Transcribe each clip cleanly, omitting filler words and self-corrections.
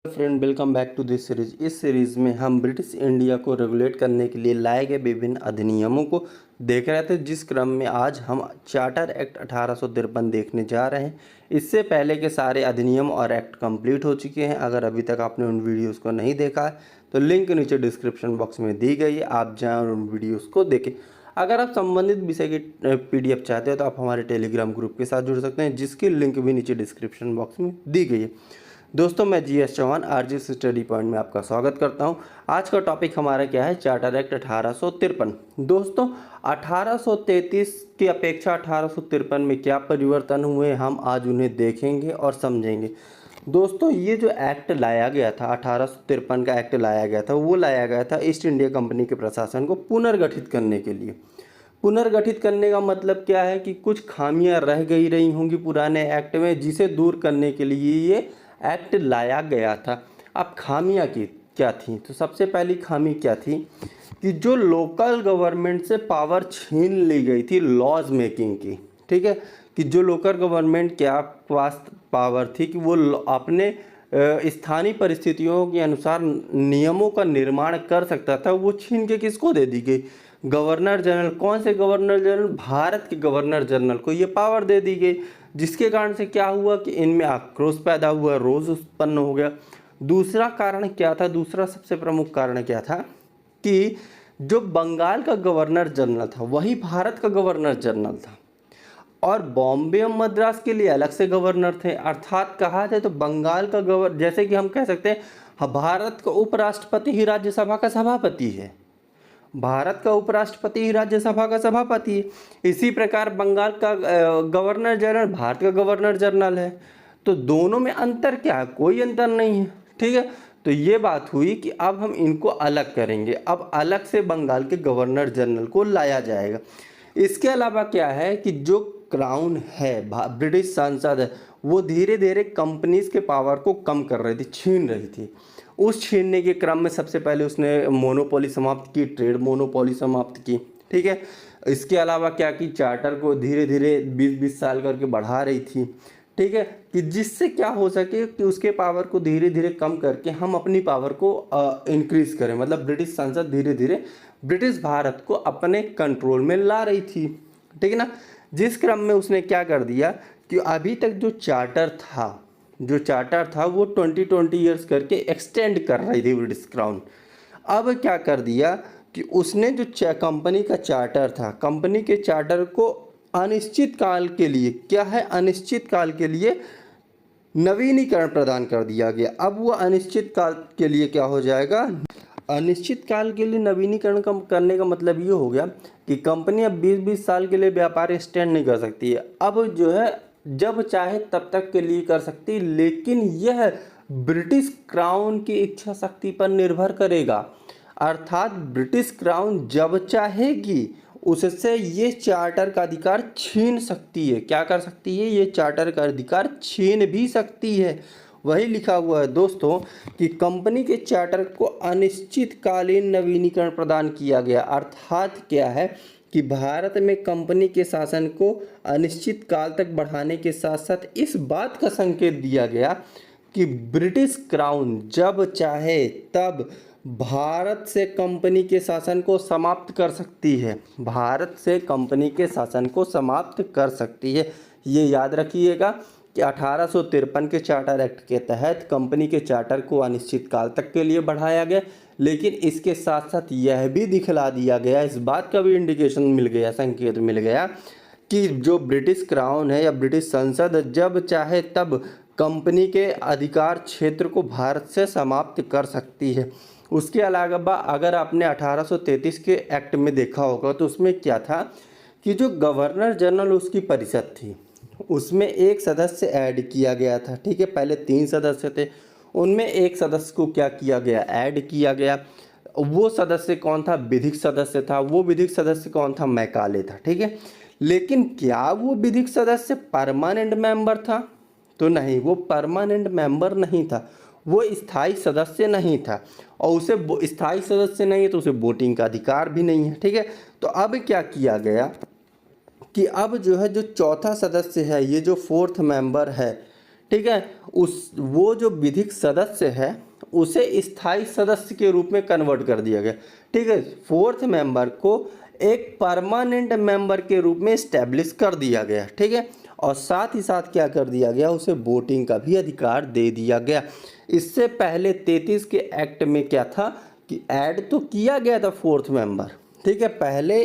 Friend, welcome back to this series. इस series में हम ब्रिटिश इंडिया को रेगुलेट करने के लिए लाए गए विभिन्न अधिनियमों को देख रहे थे, जिस क्रम में आज हम चार्टर एक्ट 1853 देखने जा रहे हैं। इससे पहले के सारे अधिनियम और एक्ट कंप्लीट हो चुके हैं। अगर अभी तक आपने उन वीडियोस को नहीं देखा है तो लिंक नीचे डिस्क्रिप्शन बॉक्स में दी गई है, आप जाएँ और उन वीडियोज़ को देखें। अगर आप संबंधित विषय की PDF चाहते हो तो आप हमारे टेलीग्राम ग्रुप के साथ जुड़ सकते हैं, जिसकी लिंक भी नीचे डिस्क्रिप्शन बॉक्स में दी गई है। दोस्तों, मैं GS Chauhan RGS study point में आपका स्वागत करता हूं। आज का टॉपिक हमारा क्या है? Charter act 1853। दोस्तों, 1833 की अपेक्षा 1853 में क्या परिवर्तन हुए, हम आज उन्हें देखेंगे और समझेंगे। दोस्तों, ये जो एक्ट लाया गया था, 1853 का एक्ट लाया गया था, वो लाया गया था ईस्ट इंडिया कंपनी के प्रशासन को पुनर्गठित करने के लिए। पुनर्गठित करने का मतलब क्या है कि कुछ खामियां रह गई रही होंगी पुराने एक्ट में, जिसे दूर करने के लिए ये एक्ट लाया गया था। अब खामियां की क्या थी? तो सबसे पहली खामी क्या थी कि जो लोकल गवर्नमेंट से पावर छीन ली गई थी लॉज मेकिंग की, ठीक है, कि जो लोकल गवर्नमेंट के पास पावर थी कि वो अपने स्थानीय परिस्थितियों के अनुसार नियमों का निर्माण कर सकता था, वो छीन के किसको दे दी गई? Governor general. कौन से गवर्नर जनरल? भारत के गवर्नर जनरल को ये पावर दे दी गई, जिसके कारण से क्या हुआ कि इनमें आक्रोश पैदा हुआ, रोष उत्पन्न हो गया। दूसरा कारण क्या था? दूसरा सबसे प्रमुख कारण क्या था कि जो बंगाल का गवर्नर जनरल था वही भारत का गवर्नर जनरल था, और बॉम्बे और मद्रास के लिए अलग से गवर्नर थे। अर्थात कहा जाए तो बंगाल का गवर्नर, जैसे कि हम कह सकते हैं भारत का उपराष्ट्रपति ही राज्यसभा का सभापति है, भारत का उपराष्ट्रपति ही राज्यसभा का सभापति है। इसी प्रकार बंगाल का गवर्नर जनरल भारत का गवर्नर जनरल है। तो दोनों में अंतर क्या है? कोई अंतर नहीं है, ठीक है। तो ये बात हुई कि अब हम इनको अलग करेंगे, अब अलग से बंगाल के गवर्नर जनरल को लाया जाएगा। इसके अलावा क्या है कि जो क्राउन है, ब्रिटिश संसद है, वो धीरे धीरे कंपनीज के पावर को कम कर रही थी, छीन रही थी। उस छीनने के क्रम में सबसे पहले उसने मोनोपोली समाप्त की, ट्रेड मोनोपोली समाप्त की, ठीक है। इसके अलावा क्या कि चार्टर को धीरे धीरे 20-20 साल करके बढ़ा रही थी, ठीक है, कि जिससे क्या हो सके कि उसके पावर को धीरे धीरे कम करके हम अपनी पावर को इंक्रीज करें। मतलब ब्रिटिश संसद धीरे धीरे ब्रिटिश भारत को अपने कंट्रोल में ला रही थी, ठीक है ना। जिस क्रम में उसने क्या कर दिया कि अभी तक जो चार्टर था वो 20-20 ईयर्स करके एक्सटेंड कर रही थी ब्रिटिश क्राउन। अब क्या कर दिया कि उसने जो कंपनी का चार्टर था, कंपनी के चार्टर को अनिश्चित काल के लिए, क्या है, अनिश्चित काल के लिए नवीनीकरण प्रदान कर दिया गया। अब वो अनिश्चित काल के लिए क्या हो जाएगा? अनिश्चित काल के लिए नवीनीकरण करने का मतलब ये हो गया कि कंपनी अब 20-20 साल के लिए व्यापार एक्सटेंड नहीं कर सकती है। अब जो है जब चाहे तब तक के लिए कर सकती, लेकिन यह ब्रिटिश क्राउन की इच्छा शक्ति पर निर्भर करेगा। अर्थात ब्रिटिश क्राउन जब चाहेगी उससे ये चार्टर का अधिकार छीन सकती है। क्या कर सकती है? ये चार्टर का अधिकार छीन भी सकती है। वही लिखा हुआ है दोस्तों कि कंपनी के चार्टर को अनिश्चितकालीन नवीनीकरण प्रदान किया गया। अर्थात क्या है कि भारत में कंपनी के शासन को अनिश्चित काल तक बढ़ाने के साथ साथ इस बात का संकेत दिया गया कि ब्रिटिश क्राउन जब चाहे तब भारत से कंपनी के शासन को समाप्त कर सकती है, भारत से कंपनी के शासन को समाप्त कर सकती है। ये याद रखिएगा कि 1853 के चार्टर एक्ट के तहत कंपनी के चार्टर को अनिश्चित काल तक के लिए बढ़ाया गया, लेकिन इसके साथ साथ यह भी दिखला दिया गया, इस बात का भी इंडिकेशन मिल गया, संकेत मिल गया कि जो ब्रिटिश क्राउन है या ब्रिटिश संसद जब चाहे तब कंपनी के अधिकार क्षेत्र को भारत से समाप्त कर सकती है। उसके अलावा अगर आपने 1833 के एक्ट में देखा होगा तो उसमें क्या था कि जो गवर्नर जनरल उसकी परिषद थी, उसमें एक सदस्य ऐड किया गया था, ठीक है। पहले 3 सदस्य थे, उनमें एक सदस्य को क्या किया गया? ऐड किया गया। वो सदस्य कौन था? विधिक सदस्य था। वो विधिक सदस्य कौन था? मैकाले था, ठीक है। लेकिन क्या वो विधिक सदस्य परमानेंट मेंबर था? तो नहीं, वो परमानेंट मेंबर नहीं था, वो स्थायी सदस्य नहीं था, और उसे स्थायी सदस्य नहीं है तो उसे वोटिंग का अधिकार भी नहीं है, ठीक है। तो अब क्या किया गया कि अब जो है जो चौथा सदस्य है, ये जो 4th मेंबर है, ठीक है, उस वो जो विधिक सदस्य है उसे स्थायी सदस्य के रूप में कन्वर्ट कर दिया गया। ठीक है, फोर्थ मेंबर को एक परमानेंट मेंबर के रूप में इस्टेब्लिश कर दिया गया। ठीक है, और साथ ही साथ क्या कर दिया गया, उसे वोटिंग का भी अधिकार दे दिया गया। इससे पहले 33 के एक्ट में क्या था कि ऐड तो किया गया था फोर्थ मेंबर। ठीक है, पहले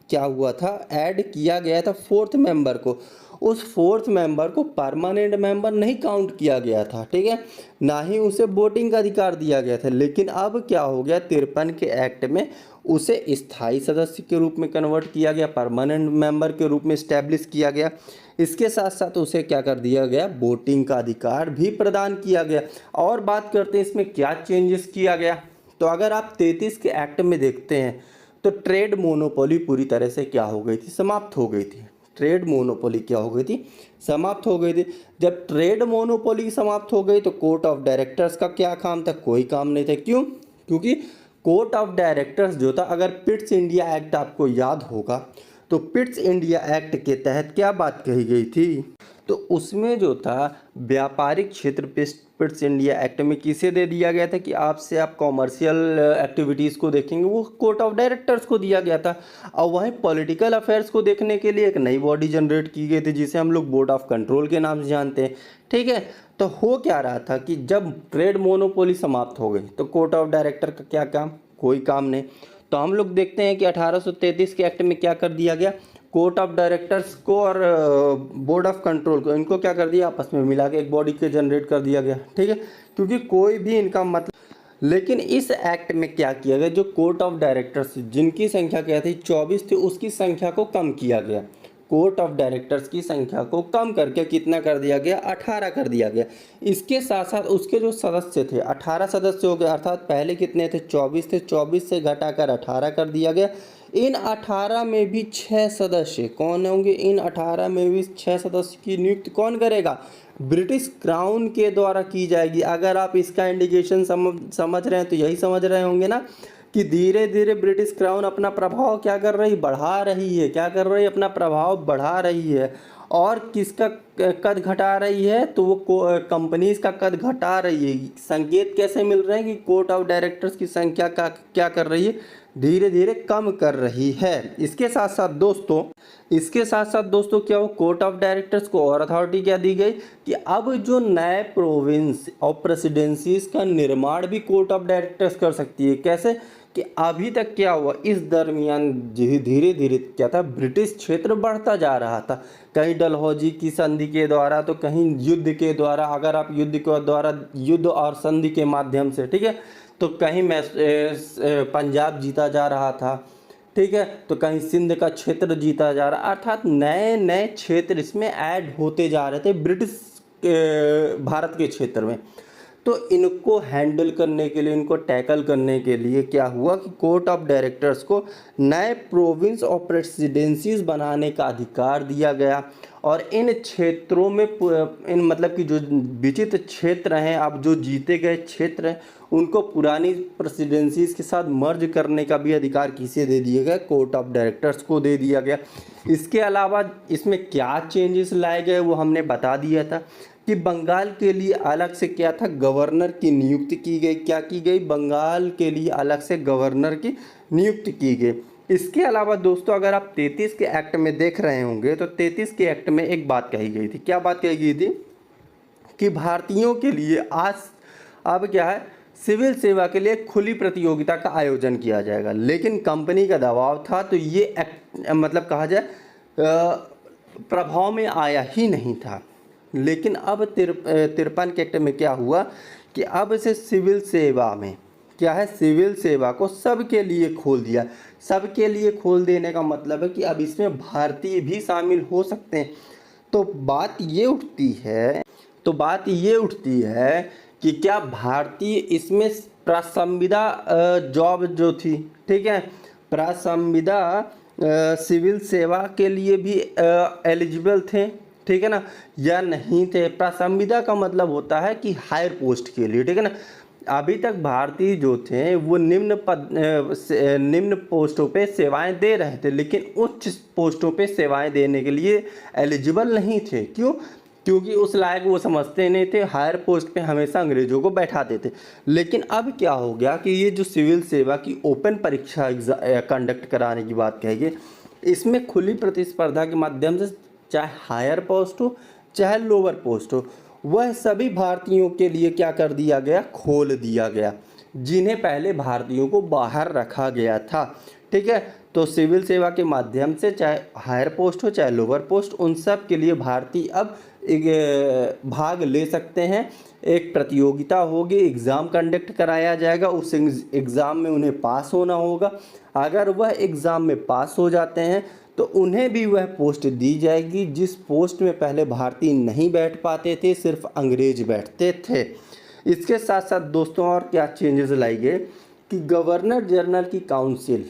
क्या हुआ था, ऐड किया गया था फोर्थ मेंबर को, उस फोर्थ मेंबर को परमानेंट मेंबर नहीं काउंट किया गया था। ठीक है, ना ही उसे वोटिंग का अधिकार दिया गया था। लेकिन अब क्या हो गया, 53 के एक्ट में उसे स्थायी सदस्य के रूप में कन्वर्ट किया गया, परमानेंट मेंबर के रूप में इस्टेब्लिश किया गया। इसके साथ साथ उसे क्या कर दिया गया, वोटिंग का अधिकार भी प्रदान किया गया। और बात करते हैं इसमें क्या चेंजेस किया गया। तो अगर आप 33 के एक्ट में देखते हैं तो ट्रेड मोनोपोली पूरी तरह से क्या हो गई थी, समाप्त हो गई थी। ट्रेड मोनोपोली क्या हो गई थी, समाप्त हो गई थी। जब ट्रेड मोनोपोली समाप्त हो गई तो कोर्ट ऑफ डायरेक्टर्स का क्या काम था, कोई काम नहीं था। क्यों, क्योंकि कोर्ट ऑफ डायरेक्टर्स जो था, अगर पिट्स इंडिया एक्ट आपको याद होगा तो पिट्स इंडिया एक्ट के तहत क्या बात कही गई थी, तो उसमें जो था व्यापारिक क्षेत्र पिट्स इंडिया एक्ट में किसे दे दिया गया था कि आपसे आप कॉमर्शियल एक्टिविटीज़ को देखेंगे, वो कोर्ट ऑफ डायरेक्टर्स को दिया गया था। और वहीं पॉलिटिकल अफेयर्स को देखने के लिए एक नई बॉडी जनरेट की गई थी जिसे हम लोग बोर्ड ऑफ कंट्रोल के नाम से जानते हैं। ठीक है, तो हो क्या रहा था कि जब ट्रेड मोनोपोली समाप्त हो गई तो कोर्ट ऑफ डायरेक्टर का क्या काम, कोई काम नहीं। तो हम लोग देखते हैं कि 1833 के एक्ट में क्या कर दिया गया, कोर्ट ऑफ डायरेक्टर्स को और बोर्ड ऑफ कंट्रोल को, इनको क्या कर दिया, आपस में मिला के एक बॉडी के जनरेट कर दिया गया। ठीक है, क्योंकि कोई भी इनका मतलब, लेकिन इस एक्ट में क्या किया गया, जो कोर्ट ऑफ डायरेक्टर्स जिनकी संख्या क्या थी 24 थी, उसकी संख्या को कम किया गया। कोर्ट ऑफ डायरेक्टर्स की संख्या को कम करके कितना कर दिया गया, 18 कर दिया गया। इसके साथ साथ उसके जो सदस्य थे 18 सदस्य हो गए, अर्थात पहले कितने थे, 24 थे, 24 से घटाकर 18 कर दिया गया। इन 18 में भी 6 सदस्य कौन होंगे, इन 18 में भी 6 सदस्य की नियुक्ति कौन करेगा, ब्रिटिश क्राउन के द्वारा की जाएगी। अगर आप इसका इंडिकेशन समझ रहे हैं तो यही समझ रहे होंगे ना कि धीरे धीरे ब्रिटिश क्राउन अपना प्रभाव क्या कर रही, बढ़ा रही है, क्या कर रही है, अपना प्रभाव बढ़ा रही है। और किसका कद घटा रही है, तो वो कंपनीज का कद घटा रही है। संकेत कैसे मिल रहे हैं कि कोर्ट ऑफ डायरेक्टर्स की संख्या का क्या कर रही है, धीरे धीरे कम कर रही है। इसके साथ साथ दोस्तों क्या हो, कोर्ट ऑफ डायरेक्टर्स को और अथॉरिटी क्या दी गई कि अब जो नए प्रोविंस और प्रेसिडेंसीज का निर्माण भी कोर्ट ऑफ डायरेक्टर्स कर सकती है। कैसे कि अभी तक क्या हुआ, इस दरमियान धीरे धीरे क्या था, ब्रिटिश क्षेत्र बढ़ता जा रहा था, कहीं डलहौजी की संधि के द्वारा तो कहीं युद्ध के द्वारा। अगर आप युद्ध और संधि के माध्यम से, ठीक है, तो कहीं पंजाब जीता जा रहा था, ठीक है, तो कहीं सिंध का क्षेत्र जीता जा रहा, अर्थात नए नए क्षेत्र इसमें ऐड होते जा रहे थे ब्रिटिश भारत के क्षेत्र में। तो इनको हैंडल करने के लिए, इनको टैकल करने के लिए क्या हुआ कि कोर्ट ऑफ डायरेक्टर्स को नए प्रोविंस और प्रेसिडेंसीज बनाने का अधिकार दिया गया। और इन क्षेत्रों में मतलब कि जो विचित क्षेत्र हैं, अब जो जीते गए क्षेत्र हैं, उनको पुरानी प्रेसिडेंसीज के साथ मर्ज करने का भी अधिकार किसे दे दिया गया, कोर्ट ऑफ डायरेक्टर्स को दे दिया गया। इसके अलावा इसमें क्या चेंजेस लाए गए वो हमने बता दिया था कि बंगाल के लिए अलग से क्या था, गवर्नर की नियुक्ति की गई। क्या की गई, बंगाल के लिए अलग से गवर्नर की नियुक्ति की गई। इसके अलावा दोस्तों अगर आप 33 के एक्ट में देख रहे होंगे तो 33 के एक्ट में एक बात कही गई थी। क्या बात कही गई थी कि भारतीयों के लिए आज अब क्या है, सिविल सेवा के लिए खुली प्रतियोगिता का आयोजन किया जाएगा। लेकिन कंपनी का दबाव था तो ये मतलब कहा जाए प्रभाव में आया ही नहीं था। लेकिन अब 53 के एक्ट में क्या हुआ कि अब से सिविल सेवा में क्या है, सिविल सेवा को सबके लिए खोल दिया। सबके लिए खोल देने का मतलब है कि अब इसमें भारतीय भी शामिल हो सकते हैं। तो बात ये उठती है कि क्या भारतीय इसमें प्रासंविदा जॉब जो थी, ठीक है, प्रासंविदा सिविल सेवा के लिए भी एलिजिबल थे, ठीक है ना, या नहीं थे। प्रासंविदा का मतलब होता है कि हायर पोस्ट के लिए, ठीक है ना। अभी तक भारतीय जो थे वो निम्न पोस्टों पे सेवाएं दे रहे थे, लेकिन उच्च पोस्टों पे सेवाएं देने के लिए एलिजिबल नहीं थे। क्यों, क्योंकि उस लायक वो समझते नहीं थे, हायर पोस्ट पे हमेशा अंग्रेजों को बैठाते थे। लेकिन अब क्या हो गया कि ये जो सिविल सेवा की ओपन परीक्षा कंडक्ट कराने की बात कही गई, इसमें खुली प्रतिस्पर्धा के माध्यम से चाहे हायर पोस्ट हो चाहे लोअर पोस्ट हो, वह सभी भारतीयों के लिए क्या कर दिया गया, खोल दिया गया, जिन्हें पहले भारतीयों को बाहर रखा गया था। ठीक है, तो सिविल सेवा के माध्यम से चाहे हायर पोस्ट हो चाहे लोअर पोस्ट, उन सब के लिए भारतीय अब एक भाग ले सकते हैं। एक प्रतियोगिता होगी, एग्ज़ाम कंडक्ट कराया जाएगा, उस एग्ज़ाम में उन्हें पास होना होगा। अगर वह एग्ज़ाम में पास हो जाते हैं तो उन्हें भी वह पोस्ट दी जाएगी जिस पोस्ट में पहले भारतीय नहीं बैठ पाते थे, सिर्फ अंग्रेज बैठते थे। इसके साथ साथ दोस्तों और क्या चेंजेस लाई गए कि गवर्नर जनरल की काउंसिल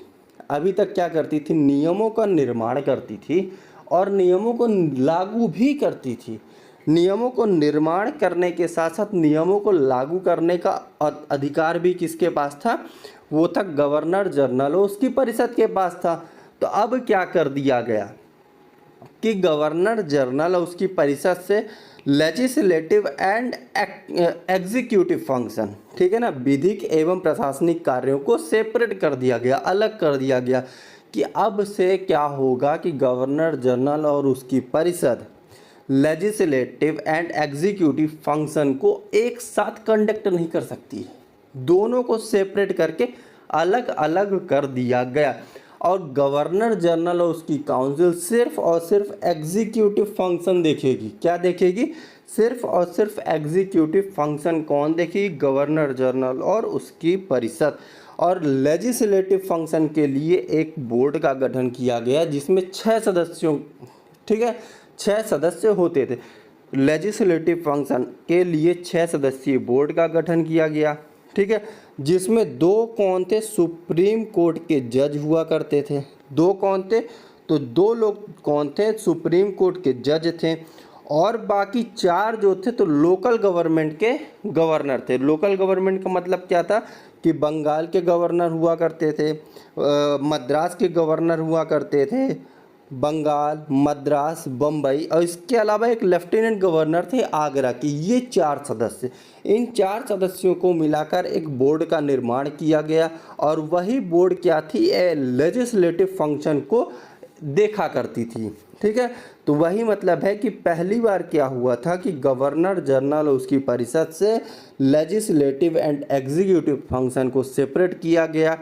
अभी तक क्या करती थी, नियमों का निर्माण करती थी और नियमों को लागू भी करती थी। नियमों को निर्माण करने के साथ साथ नियमों को लागू करने का अधिकार भी किसके पास था, वो था गवर्नर जनरल और उसकी परिषद के पास था। तो अब क्या कर दिया गया कि गवर्नर जनरल और उसकी परिषद से लेजिस्लेटिव एंड एग्जीक्यूटिव फंक्शन, ठीक है ना, विधिक एवं प्रशासनिक कार्यों को सेपरेट कर दिया गया, अलग कर दिया गया कि अब से क्या होगा कि गवर्नर जनरल और उसकी परिषद लेजिस्लेटिव एंड एग्जीक्यूटिव फंक्शन को एक साथ कंडक्ट नहीं कर सकती है, दोनों को सेपरेट करके अलग अलग कर दिया गया। और गवर्नर जनरल और उसकी काउंसिल सिर्फ और सिर्फ एग्जीक्यूटिव फंक्शन देखेगी। क्या देखेगी, सिर्फ और सिर्फ एग्जीक्यूटिव फंक्शन कौन देखेगी, गवर्नर जनरल और उसकी परिषद। और लेजिस्लेटिव फंक्शन के लिए एक बोर्ड का गठन किया गया जिसमें 6 सदस्यों, ठीक है, 6 सदस्य होते थे। लेजिस्लेटिव फंक्शन के लिए 6 सदस्यीय बोर्ड का गठन किया गया, ठीक है, जिसमें 2 कौन थे, सुप्रीम कोर्ट के जज हुआ करते थे। 2 कौन थे, तो 2 लोग कौन थे, सुप्रीम कोर्ट के जज थे और बाकी 4 जो थे तो लोकल गवर्नमेंट के गवर्नर थे। लोकल गवर्नमेंट का मतलब क्या था कि बंगाल के गवर्नर हुआ करते थे, मद्रास के गवर्नर हुआ करते थे, बंगाल, मद्रास, बम्बई, और इसके अलावा एक लेफ्टिनेंट गवर्नर थे आगरा की। ये 4 सदस्य, इन 4 सदस्यों को मिलाकर एक बोर्ड का निर्माण किया गया और वही बोर्ड क्या थी, लेजिस्लेटिव फंक्शन को देखा करती थी। ठीक है, तो वही मतलब है कि पहली बार क्या हुआ था कि गवर्नर जनरल और उसकी परिषद से लेजिस्लेटिव एंड एग्जीक्यूटिव फंक्शन को सेपरेट किया गया।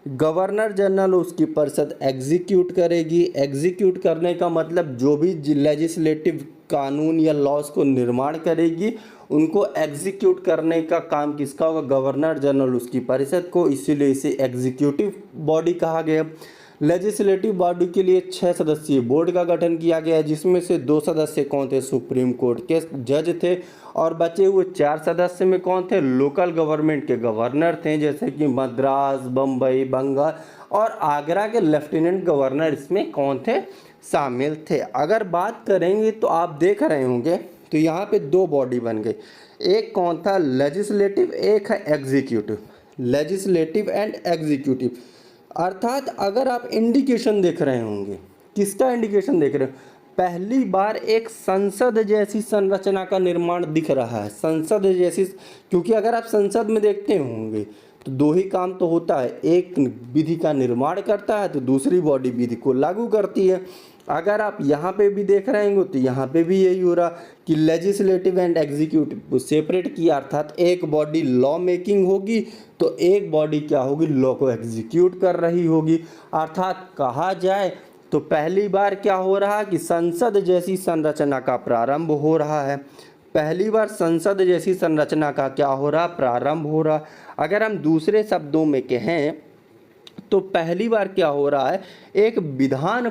गवर्नर जनरल उसकी परिषद एग्जीक्यूट करेगी। एग्जीक्यूट करने का मतलब जो भी लेजिस्लेटिव कानून या लॉज को निर्माण करेगी उनको एग्जीक्यूट करने का काम किसका होगा, गवर्नर जनरल उसकी परिषद को, इसीलिए इसे एग्जीक्यूटिव बॉडी कहा गया। लेजिस्लेटिव बॉडी के लिए 6 सदस्यीय बोर्ड का गठन किया गया जिसमें से 2 सदस्य कौन थे, सुप्रीम कोर्ट के जज थे और बचे हुए 4 सदस्य में कौन थे, लोकल गवर्नमेंट के गवर्नर थे, जैसे कि मद्रास, बम्बई, बंगाल और आगरा के लेफ्टिनेंट गवर्नर इसमें कौन थे, शामिल थे। अगर बात करेंगे तो आप देख रहे होंगे तो यहाँ पे 2 बॉडी बन गई, एक कौन था, लेजिस्लेटिव, एक है एग्जीक्यूटिव। लेजिस्लेटिव एंड एग्जीक्यूटिव अर्थात अगर आप इंडिकेशन देख रहे होंगे, किसका इंडिकेशन देख रहे हो, पहली बार एक संसद जैसी संरचना का निर्माण दिख रहा है। संसद जैसी, क्योंकि अगर आप संसद में देखते होंगे तो 2 ही काम तो होता है, एक विधि का निर्माण करता है तो दूसरी बॉडी विधि को लागू करती है। अगर आप यहाँ पे भी देख रहे होंगे तो यहाँ पे भी यही हो रहा कि लेजिस्लेटिव एंड एग्जीक्यूटिव को सेपरेट किया, अर्थात एक बॉडी लॉ मेकिंग होगी तो एक बॉडी क्या होगी, लॉ को एग्जीक्यूट कर रही होगी। अर्थात कहा जाए तो पहली बार क्या हो रहा कि संसद जैसी संरचना का प्रारंभ हो रहा है। पहली बार संसद जैसी संरचना का क्या हो रहा, प्रारंभ हो रहा। अगर हम दूसरे शब्दों में कहें तो पहली बार क्या हो रहा है, एक विधान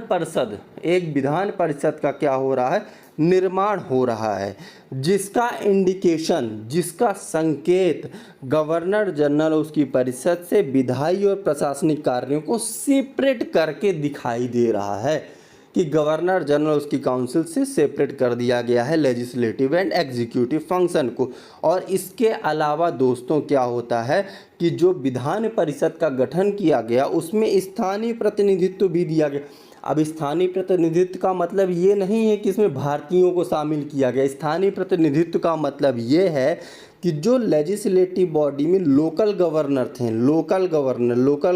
परिषद का क्या हो रहा है, निर्माण हो रहा है, जिसका इंडिकेशन, जिसका संकेत गवर्नर जनरल उसकी परिषद से विधायी और प्रशासनिक कार्यों को सेपरेट करके दिखाई दे रहा है कि गवर्नर जनरल उसकी काउंसिल से सेपरेट कर दिया गया है लेजिस्लेटिव एंड एग्जीक्यूटिव फंक्शन को। और इसके अलावा दोस्तों क्या होता है कि जो विधान परिषद का गठन किया गया उसमें स्थानीय प्रतिनिधित्व भी दिया गया। अब स्थानीय प्रतिनिधित्व का मतलब ये नहीं है कि इसमें भारतीयों को शामिल किया गया। स्थानीय प्रतिनिधित्व का मतलब ये है कि जो लेजिस्लेटिव बॉडी में लोकल गवर्नर थे, लोकल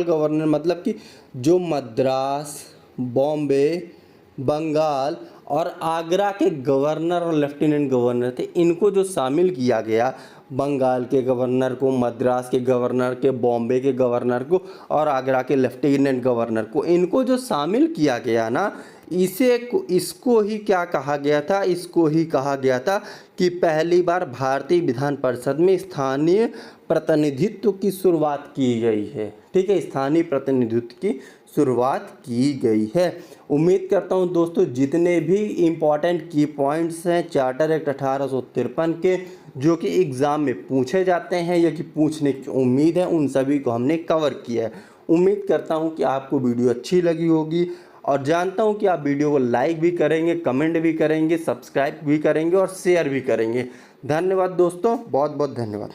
गवर्नर मतलब कि जो मद्रास, बॉम्बे, बंगाल और आगरा के गवर्नर और लेफ्टिनेंट गवर्नर थे, इनको जो शामिल किया गया, बंगाल के गवर्नर को, मद्रास के गवर्नर के, बॉम्बे के गवर्नर को और आगरा के लेफ्टिनेंट गवर्नर को, इनको जो शामिल किया गया ना, इसको ही क्या कहा गया था, इसको ही कहा गया था कि पहली बार भारतीय विधान परिषद में स्थानीय प्रतिनिधित्व की शुरुआत की गई है। ठीक है, स्थानीय प्रतिनिधित्व की शुरुआत की गई है। उम्मीद करता हूं दोस्तों जितने भी इम्पॉर्टेंट की पॉइंट्स हैं चार्टर एक्ट 1853 के, जो कि एग्ज़ाम में पूछे जाते हैं या कि पूछने की उम्मीद है, उन सभी को हमने कवर किया है। उम्मीद करता हूं कि आपको वीडियो अच्छी लगी होगी और जानता हूं कि आप वीडियो को लाइक भी करेंगे, कमेंट भी करेंगे, सब्सक्राइब भी करेंगे और शेयर भी करेंगे। धन्यवाद दोस्तों, बहुत बहुत धन्यवाद।